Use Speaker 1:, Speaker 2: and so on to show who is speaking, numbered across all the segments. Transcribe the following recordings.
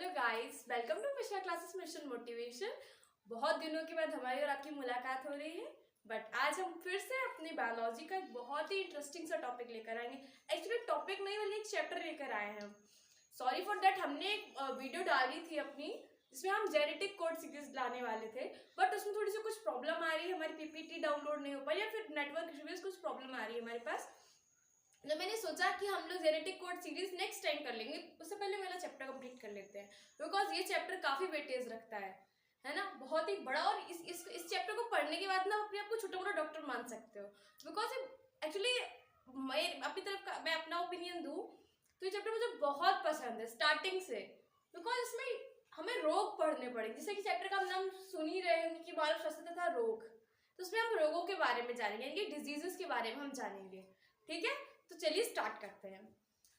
Speaker 1: Hello guys, welcome to Mishra classes mission motivation. बहुत दिनों के बाद हमारी और आपकी मुलाकात हो रही है, बट आज हम फिर से अपनी बायोलॉजी का एक बहुत ही इंटरेस्टिंग सा टॉपिक लेकर आएंगे। एक्चुअली टॉपिक नहीं बल्कि एक चैप्टर लेकर आए हैं हम। सॉरी फॉर दैट, हमने एक वीडियो डाली थी अपनी जिसमें हम जेनेटिक कोड सीरीज लाने वाले थे, बट उसमें थोड़ी सी कुछ प्रॉब्लम आ रही है, हमारी पीपीटी डाउनलोड नहीं हो पाई या फिर नेटवर्क इश्यूज कुछ प्रॉब्लम आ रही है हमारे पास। तो मैंने सोचा कि हम लोग genetic code series next time कर लेंगे, उससे पहले मेरा चैप्टर कंप्लीट कर लेते हैं, बिकॉज ये चैप्टर काफी वेटेज रखता है ना, बहुत ही बड़ा। और इस चैप्टर को पढ़ने के बाद ना अपने आप को छोटा मोटा डॉक्टर मान सकते हो, बिकॉज एक्चुअली मैं अपनी तरफ का मैं अपना ओपिनियन दूं तो ये चैप्टर मुझे बहुत पसंद है स्टार्टिंग से, बिकॉज इसमें हमें रोग पढ़ने पड़े, जैसे कि चैप्टर का नाम सुन ही रहे होंगे कि मानव स्वास्थ्य तथा रोग। तो उसमें हम रोगों के बारे में जानेंगे, यानी डिजीजेस के बारे में हम जानेंगे। ठीक है, तो चलिए स्टार्ट करते हैं।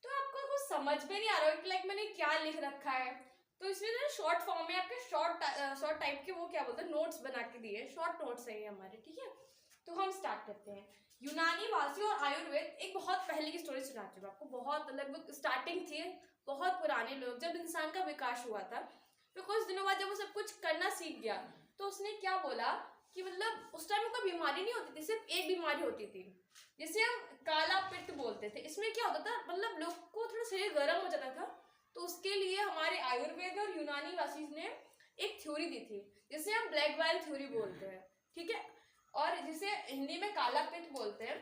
Speaker 1: तो आपको कुछ समझ में नहीं आ रहा है कि लाइक मैंने क्या लिख रखा है, तो इसमें ना शॉर्ट फॉर्म में आपके शॉर्ट टाइप के वो क्या बोलते हैं नोट्स बना के दिए, शॉर्ट नोट्स है ये हमारे। ठीक है, तो हम स्टार्ट करते हैं। यूनानी वासी और आयुर्वेद एक बहुत पहले की स्टोरी सुनाती हूँ आपको, बहुत लगभग स्टार्टिंग थी, बहुत पुराने लोग जब इंसान का विकास हुआ था, फिर कुछ दिनों बाद जब वो सब कुछ करना सीख गया तो उसने क्या बोला कि मतलब उस टाइम कोई बीमारी नहीं होती थी, सिर्फ एक बीमारी होती थी जिसे हम काला पित्त बोलते थे। इसमें क्या होता था, मतलब लोग को थोड़ा शरीर गर्म हो जाता था, तो उसके लिए हमारे आयुर्वेद और यूनानी वासी ने एक थ्योरी दी थी जिसे हम ब्लैक वाइल थ्योरी बोलते हैं। ठीक है, और जिसे हिंदी में काला पित्त बोलते हैं।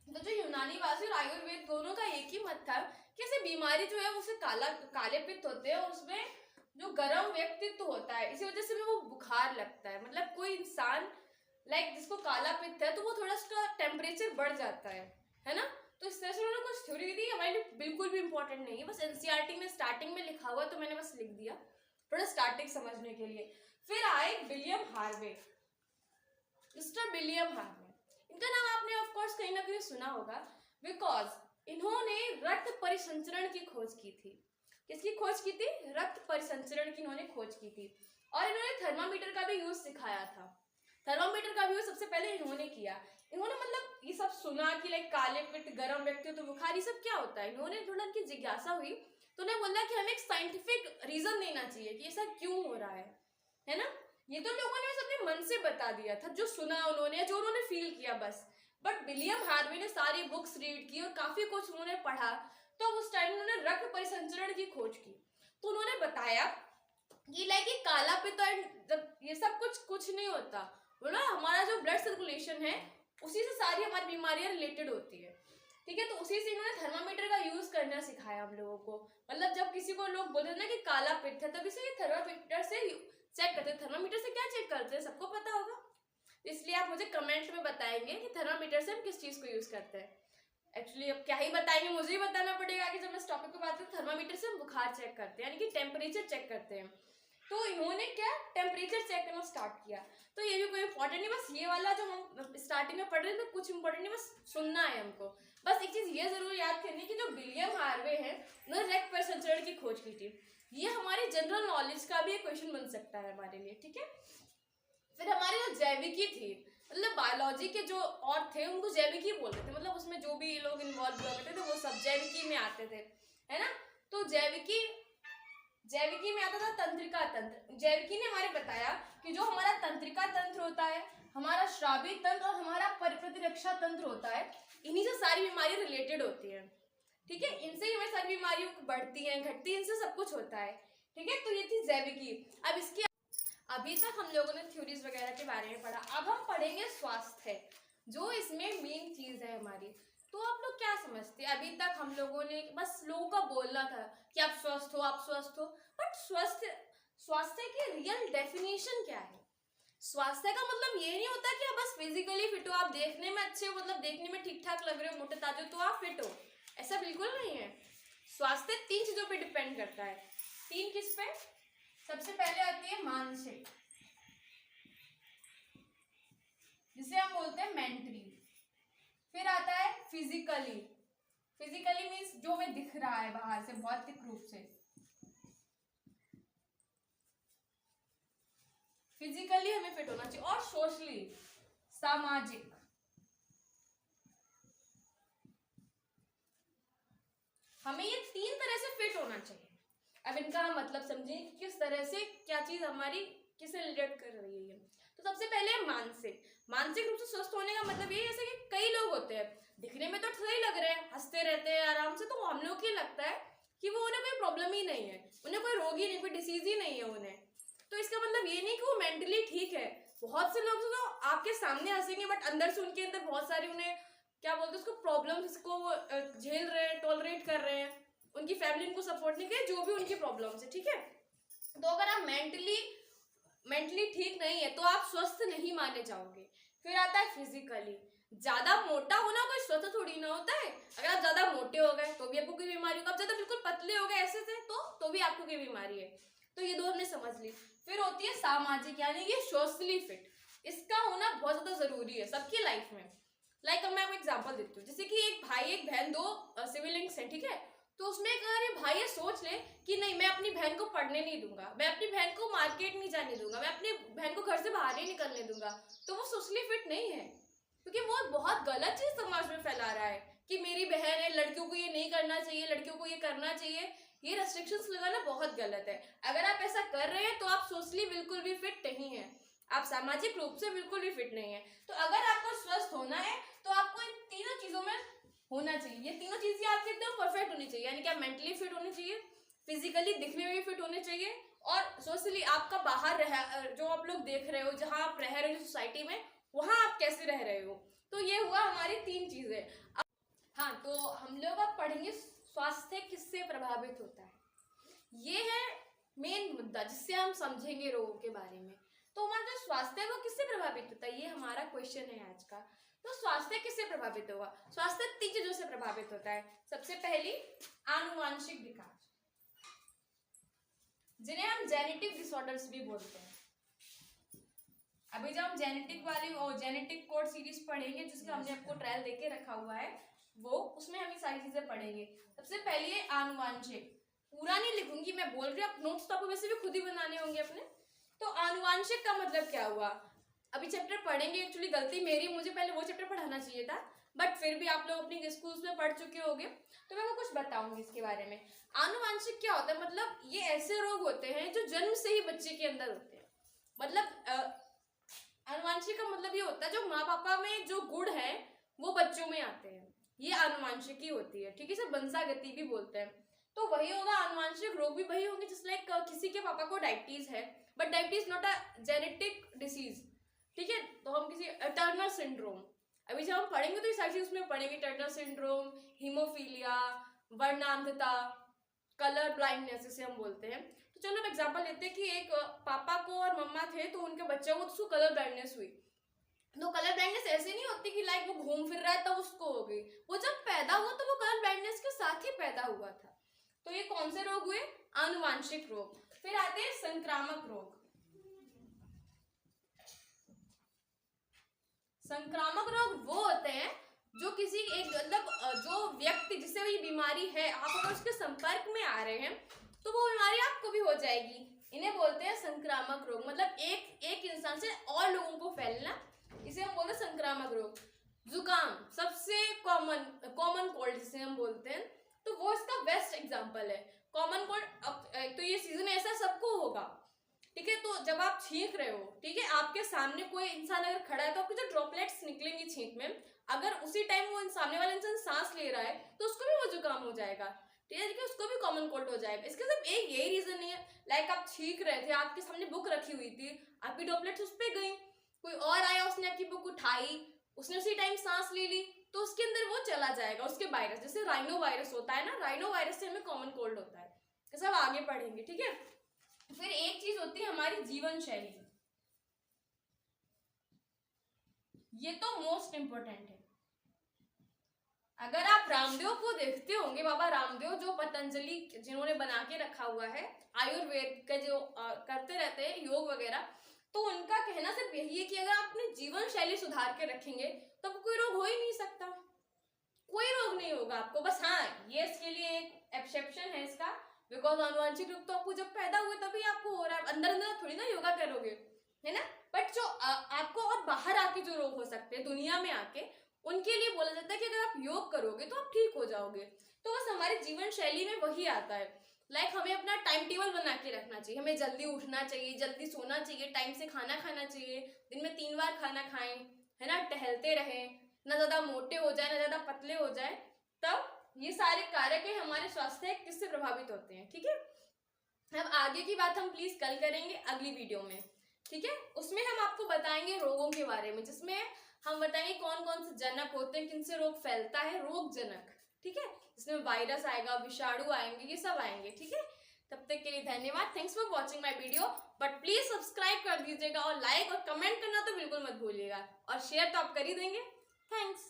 Speaker 1: तो जो यूनानी वासी और आयुर्वेद दोनों का एक ही मत था कि ऐसी बीमारी जो है उसे काले पित्त होते हैं, और उसमें जो गर्म व्यक्तित्व होता है इसी वजह से भी वो बुखार लगता है। मतलब कोई इंसान लाइक जिसको काला पित्त है तो वो थोड़ा उसका टेम्परेचर बढ़ जाता है ना। तो इस तरह से उन्होंने कुछ थ्योरी दी, हमारे लिए बिल्कुल भी इंपॉर्टेंट नहीं है, बस एनसीईआरटी में स्टार्टिंग में लिखा हुआ तो मैंने बस लिख दिया थोड़ा स्टार्टिंग समझने के लिए। फिर आए William Harvey, mister William Harvey. इनका नाम आपने ऑफ कोर्स कहीं ना कहीं सुना होगा, बिकॉज इन्होंने रक्त परिसंचरण की खोज की थी। किसकी खोज की थी? रक्त परिसंचरण की इन्होंने खोज की थी। और इन्होंने थर्मामीटर का भी यूज सिखाया था। थर्मामीटर का भी यूज सबसे पहले इन्होंने किया। इन्होंने मतलब ये सब सुना कि लाइक काले पित्त, गर्म व्यक्ति तो बुखार, ये सब क्या होता है। इन्होंने थोड़ा उनकी जिज्ञासा हुई तो उन्हें बोला कि हमें एक साइंटिफिक रीजन देना चाहिए कि ऐसा क्यों हो रहा है ना। ये तो लोगों ने बस अपने मन से बता दिया था, जो सुना उन्होंने, जो उन्होंने फील किया बस। बट विलियम हार्वे ने सारी बुक्स रीड की और काफी कुछ उन्होंने पढ़ा, तो उस टाइम उन्होंने रक्त परिसंचरण की खोज की। तो उन्होंने बताया कि लाइक ये काला पित्त जब ये सब कुछ नहीं होता, बोला हमारा जो ब्लड सर्कुलेशन है उसी से सारी हमारी बीमारियां रिलेटेड होती है। ठीक है, तो उसी से इन्होंने थर्मामीटर का यूज करना सिखाया हम लोगों को। मतलब जब किसी को लोग बोलते हैं ना कि काला पित्त है, तभी से ये थर्मामीटर से चेक करते हैं। थर्मामीटर से क्या चेक करते हैं सबको पता होगा, इसलिए आप मुझे कमेंट में बताएंगे कि थर्मामीटर से हम किस चीज को यूज करते हैं। एक्चुअली अब क्या ही बताएंगे, मुझे ही बताना पड़ेगा कि जब मैं इस टॉपिक को बात करूँ। थर्मामीटर से हम बुखार चेक करते हैं, यानी कि टेम्परेचर चेक करते हैं। तो इन्होंने क्या टेम्परेचर चेक करना स्टार्ट किया। तो ये भी कोई इंपॉर्टेंट नहीं, बस ये वाला जो हम स्टार्टिंग में पढ़ रहे थे कुछ इंपॉर्टेंट नहीं, बस सुनना है हमको। बस एक चीज ये जरूर याद करनी कि जो विलियम हार्वे है उन्होंने रक्त परिसंचरण की खोज की थी। ये हमारी जनरल नॉलेज का भी एक क्वेश्चन बन सकता है हमारे लिए। ठीक है, फिर हमारी जो जैविकी थी, मतलब बायोलॉजी के जो और थे उनको जैविकी बोलते थे, मतलब उसमें जो भी लोग इन्वॉल्व हुआ करते थे वो सब जैविकी में आते थे, है ना। तो जैविकी में आता था तंत्रिका तंत्र। जैविकी ने हमारे बताया कि जो हमारा तंत्रिका तंत्र होता है, हमारा श्रावी तंत्र और हमारा प्रतिरक्षा तंत्र होता है, इन्हीं से सारी बीमारियां रिलेटेड होती है। ठीक है, इनसे ही हमारी सारी बीमारियां बढ़ती हैं, घटती हैं, इनसे सब कुछ होता है। ठीक है, तो ये थी जैविकी। अब इसकी अभी तक हम लोगों ने थ्योरीज वगैरह के बारे में पढ़ा, अब हम पढ़ेंगे स्वास्थ्य, जो इसमें मेन चीज है हमारी। तो आप लोग क्या समझते हैं? अभी तक हम लोगों ने बस लोगों का बोलना था कि आप स्वस्थ हो, आप स्वस्थ हो, बट स्वास्थ्य की रियल डेफिनेशन क्या है? स्वास्थ्य का मतलब ये नहीं होता कि आप बस फिजिकली फिट हो, आप देखने में अच्छे हो, मतलब देखने में ठीक ठाक लग रहे हो, मोटे ताजे, तो आप फिट हो, ऐसा बिल्कुल नहीं है। स्वास्थ्य 3 चीजों पे डिपेंड करता है। 3 किस पे? सबसे पहले आती है मानसिक, जिसे हम बोलते हैं मेंटली। फिर आता है फिजिकली, फिजिकली मीन्स जो हमें दिख रहा है बाहर से, भौतिक रूप से। फिजिकली हमें फिट होना चाहिए। और सोशली, सामाजिक, हमें ये 3 तरह से फिट होना चाहिए। अब इनका हम मतलब समझें कि किस तरह से क्या चीज हमारी किससे रिलेट कर रही है। तो सबसे पहले मानसिक रूप से स्वस्थ होने का मतलब ये, जैसे कि कई लोग होते हैं दिखने में तो सही लग रहे हैं, हंसते रहते हैं आराम से, तो हम लोग को लगता है कि वो उन्हें कोई प्रॉब्लम ही नहीं है, उन्हें कोई रोग ही नहीं, कोई डिसीज ही नहीं है उन्हें। तो इसका मतलब ये नहीं कि वो मेंटली ठीक है। बहुत से लोग तो आपके सामने हंसेंगे बट अंदर से उनके अंदर बहुत सारी उन्हें क्या बोलते हैं उसको प्रॉब्लम्स को झेल रहे हैं, टॉलरेट कर रहे हैं, उनकी फैमिली उनको सपोर्ट नहीं करे, जो भी उनकी प्रॉब्लम्स है, ठीक है। तो अगर आप मेंटली ठीक नहीं है तो आप स्वस्थ नहीं माने जाओगे। फिर आता है फिजिकली। ज्यादा मोटा होना कोई स्वस्थ थोड़ी ना होता है। अगर आप ज्यादा मोटे हो गए तो भी आपको कोई बीमारी होगा, आप ज्यादा बिल्कुल पतले हो गए ऐसे से तो भी आपको कोई बीमारी है। तो ये दो हमने समझ ली। फिर होती है सामाजिक, यानी कि सोशली फिट। इसका होना बहुत ज्यादा जरूरी है सबकी लाइफ में। लाइक मैं आपको एग्जांपल देती हूँ, जैसे कि एक भाई एक बहन, दो सिबलिंग्स हैं, ठीक है। तो उसमें अगर ये भाई ये सोच ले कि नहीं मैं अपनी बहन को पढ़ने नहीं दूंगा, मैं अपनी बहन को मार्केट नहीं जाने दूंगा, मैं अपनी बहन को घर से बाहर ही निकलने दूंगा, तो वो सोशली फिट नहीं है, क्योंकि वो बहुत गलत चीज समाज में फैला रहा है कि मेरी बहन है, लड़कियों को ये नहीं करना चाहिए, लड़कियों को ये करना चाहिए। ये रेस्ट्रिक्शंस लगाना बहुत गलत है। अगर आप ऐसा कर रहे हैं तो आप सोशली बिल्कुल भी फिट नहीं है, आप सामाजिक रूप से बिल्कुल भी फिट नहीं है। तो अगर आपको स्वस्थ होना है तो आपको इन तीनों चीजों में होना चाहिए। ये तीनों चीजें आपकी एकदम परफेक्ट होनी चाहिए, यानी कि आप मेंटली फिट होने चाहिए, फिजिकली दिखने में भी फिट होने चाहिए, और सोशली आपका बाहर जो आप लोग देख रहे हो, जहां आप रह रहे हो सोसाइटी में, वहां आप कैसे रह रहे हो। तो ये हुआ हमारी तीन चीजें। हाँ, तो हम लोग अब पढ़ेंगे स्वास्थ्य किससे प्रभावित होता है। ये है मेन मुद्दा जिससे हम समझेंगे रोगों के बारे में। तो हमारा जो स्वास्थ्य है वो किससे प्रभावित होता है, ये हमारा क्वेश्चन है आज का। तो स्वास्थ्य किससे प्रभावित होगा? स्वास्थ्य तीन चीजों से प्रभावित होता है। सबसे पहली आनुवांशिक विकार, जिन्हें हम जेनेटिक डिसऑर्डर्स भी बोलते हैं। अभी जब हम जेनेटिक कोड सीरीज पढ़ेंगे, जिसका हमने आपको ट्रायल देके रखा हुआ है, वो उसमें हम ये सारी चीजें पढ़ेंगे। सबसे पहले है आनुवांशिक। पूरा नहीं लिखूंगी, मैं बोल रही हूँ, आप नोट्स तो आपको वैसे भी खुद ही बनाने होंगे अपने। तो आनुवांशिक का मतलब क्या हुआ, अभी चैप्टर पढ़ेंगे। एक्चुअली गलती मेरी, मुझे पहले वो चैप्टर पढ़ाना चाहिए था, बट फिर भी आप लोग अपनी स्कूल्स में पढ़ चुके होंगे, तो मैं कुछ बताऊंगी इसके बारे में। आनुवांशिक क्या होता है, मतलब ये ऐसे रोग होते हैं जो जन्म से ही बच्चे के अंदर होते हैं। मतलब आनुवांशिक का मतलब ये होता है जो माँ पापा में जो गुण है वो बच्चों में आते हैं, ये आनुवांशिक ही होती है, ठीक है। इसे वंशागति भी बोलते हैं। तो वही होगा, आनुवांशिक रोग भी वही होंगे। जैसे लाइक किसी के पापा को डायबिटीज है, but diabetes not a genetic disease, ठीक है। तो हम किसी टर्नर सिंड्रोम, अभी जब हम पढ़ेंगे तो ये सारी चीज उसमें पढ़ेंगे। टर्नर सिंड्रोम, हीमोफीलिया, वर्णांधता, कलर ब्लाइंडनेस जिसे हम बोलते हैं। तो चलो हम एग्जांपल लेते हैं कि एक पापा को और मम्मा थे, तो उनके बच्चे को उसको कलर ब्लाइंडनेस हुई। तो कलर ब्लाइंडनेस ऐसे नहीं होती कि लाइक वो घूम फिर रहा है तब उसको हो गई, वो जब पैदा हुआ तो वो कलर ब्लाइंडनेस के साथ ही पैदा हुआ था। तो ये कौन से रोग हुए? आनुवांशिक रोग। फिर आते हैं संक्रामक रोग। संक्रामक रोग वो होते हैं जो किसी एक मतलब जो व्यक्ति जिससे ये बीमारी है, आप अगर उसके संपर्क में आ रहे हैं तो वो बीमारी आपको भी हो जाएगी। इन्हें बोलते हैं संक्रामक रोग। मतलब एक इंसान से और लोगों को फैलना, इसे हम बोलते हैं संक्रामक रोग। जुकाम सबसे कॉमन कोल्ड जिसे हम बोलते हैं, तो वो इसका बेस्ट एग्जांपल है। कॉमन कोल्ड, अब तो ये सीजन ऐसा सबको होगा, ठीक है। तो जब आप छींक रहे हो, ठीक है, आपके सामने कोई इंसान अगर खड़ा है तो आपके जो ड्रॉपलेट्स निकलेंगी छींक में, अगर उसी टाइम वो सामने वाला इंसान सांस ले रहा है तो उसको भी वो जुकाम हो जाएगा, ठीक है, उसको भी कॉमन कोल्ड हो जाएगा। इसका सिर्फ एक यही रीजन नहीं है, लाइक आप छींक रहे थे, आपके सामने बुक रखी हुई थी, आपकी ड्रॉपलेट्स उस पर गई, कोई और आया, उसने आपकी बुक उठाई, उसने उसी टाइम सांस ले ली, तो उसके अंदर वो चला जाएगा, उसके वायरस। जैसे राइनो वायरस होता है ना, राइनो वायरस से हमें कॉमन कोल्ड होता है। ये सब आगे पढ़ेंगे, ठीक है। फिर एक चीज होती है हमारी जीवन शैली, ये तो मोस्ट इंपोर्टेंट है। अगर आप रामदेव को देखते होंगे, बाबा रामदेव जो पतंजलि जिन्होंने बना के रखा हुआ है, आयुर्वेद का जो करते रहते हैं योग वगैरह, तो उनका कहना सिर्फ यही है कि अगर आप अपनी जीवन शैली सुधार के रखेंगे तो कोई रोग हो ही नहीं सकता, कोई रोग नहीं होगा आपको। बस हाँ, ये इसके लिए एक एक्सेप्शन है इसका, बिकॉज आनुवांशिक रोग तो आपको जब पैदा हुए तभी आपको हो रहा है, अंदर अंदर थोड़ी ना योगा करोगे, है ना। बट जो आपको और बाहर आके जो रोग हो सकते हैं दुनिया में आके, उनके लिए बोला जाता है कि अगर आप योग करोगे तो आप ठीक हो जाओगे। तो बस हमारी जीवन शैली में वही आता है। लाइक हमें अपना टाइम टेबल बना के रखना चाहिए, हमें जल्दी उठना चाहिए, जल्दी सोना चाहिए, टाइम से खाना खाना चाहिए, दिन में 3 बार खाना खाएं, है ना, टहलते रहें, ना ज़्यादा मोटे हो जाए ना ज़्यादा पतले हो जाए। तब ये सारे कारक है हमारे स्वास्थ्य किससे प्रभावित होते हैं। ठीक है, अब आगे की बात हम प्लीज कल करेंगे अगली वीडियो में। ठीक है, उसमें हम आपको बताएंगे रोगों के बारे में, जिसमें हम बताएंगे कौन कौन से जनक होते हैं, किनसे रोग फैलता है, रोग जनक। ठीक है, इसमें वायरस आएगा, विषाणु आएंगे, ये सब आएंगे। ठीक है, तब तक के लिए धन्यवाद। Thanks for watching my video. But please subscribe कर दीजिएगा और लाइक और कमेंट करना तो बिल्कुल मत भूलिएगा, और शेयर तो आप कर ही देंगे। थैंक्स।